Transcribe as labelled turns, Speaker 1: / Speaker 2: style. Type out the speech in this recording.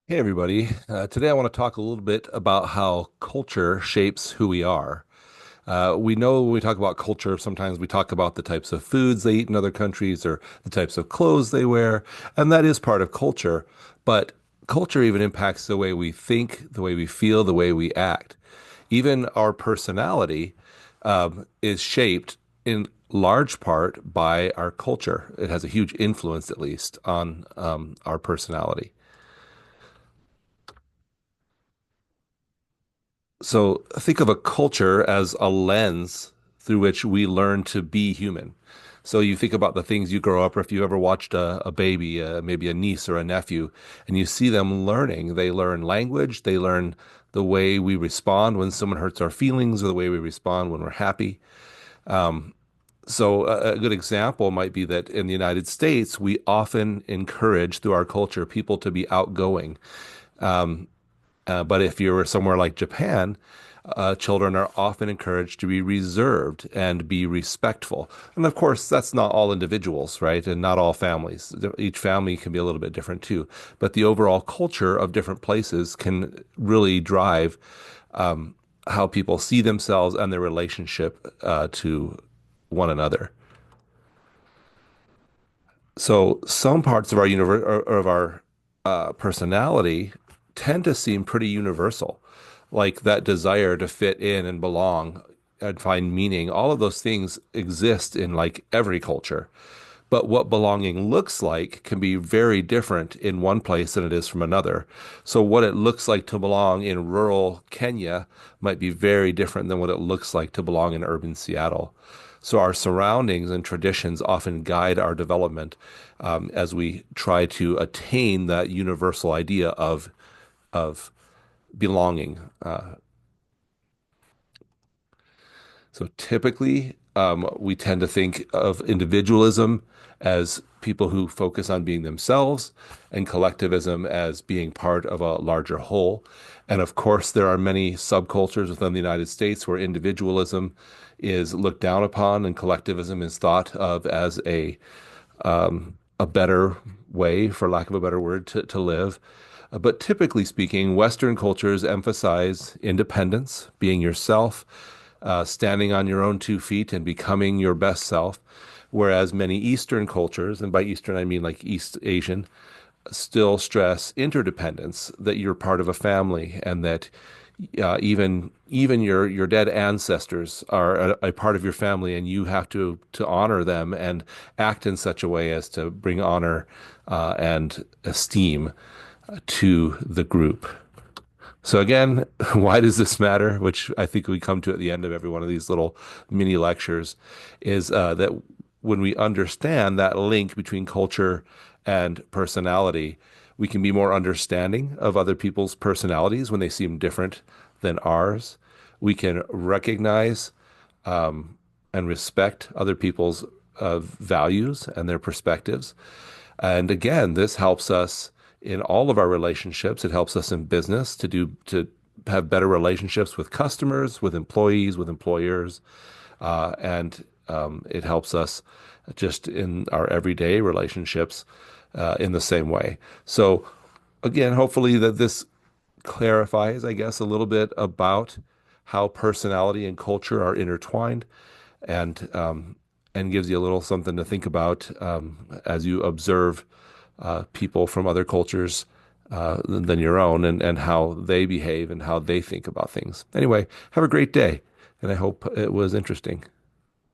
Speaker 1: Hey everybody. Today I want to talk a little bit about how culture shapes who we are. We know when we talk about culture, sometimes we talk about the types of foods they eat in other countries or the types of clothes they wear, and that is part of culture. But culture even impacts the way we think, the way we feel, the way we act. Even our personality is shaped in large part by our culture. It has a huge influence, at least, on our personality. So think of a culture as a lens through which we learn to be human. So you think about the things you grow up, or if you ever watched a baby, maybe a niece or a nephew, and you see them learning. They learn language, they learn the way we respond when someone hurts our feelings, or the way we respond when we're happy. So a good example might be that in the United States, we often encourage through our culture people to be outgoing. But if you're somewhere like Japan, children are often encouraged to be reserved and be respectful. And of course, that's not all individuals, right? And not all families. Each family can be a little bit different too. But the overall culture of different places can really drive how people see themselves and their relationship to one another. So some parts of our universe or of our personality tend to seem pretty universal, like that desire to fit in and belong and find meaning. All of those things exist in like every culture. But what belonging looks like can be very different in one place than it is from another. So what it looks like to belong in rural Kenya might be very different than what it looks like to belong in urban Seattle. So our surroundings and traditions often guide our development as we try to attain that universal idea of belonging. So typically, we tend to think of individualism as people who focus on being themselves, and collectivism as being part of a larger whole. And of course, there are many subcultures within the United States where individualism is looked down upon and collectivism is thought of as a better way, for lack of a better word, to live. But typically speaking, Western cultures emphasize independence, being yourself, standing on your own 2 feet and becoming your best self. Whereas many Eastern cultures, and by Eastern I mean like East Asian, still stress interdependence, that you're part of a family and that even your dead ancestors are a part of your family, and you have to honor them and act in such a way as to bring honor and esteem to the group. So again, why does this matter? Which I think we come to at the end of every one of these little mini lectures, is that when we understand that link between culture and personality, we can be more understanding of other people's personalities when they seem different than ours. We can recognize and respect other people's values and their perspectives. And again, this helps us in all of our relationships. It helps us in business to have better relationships with customers, with employees, with employers, and it helps us just in our everyday relationships in the same way. So again, hopefully that this clarifies, I guess, a little bit about how personality and culture are intertwined, and and gives you a little something to think about as you observe people from other cultures than your own, and how they behave and how they think about things. Anyway, have a great day, and I hope it was interesting.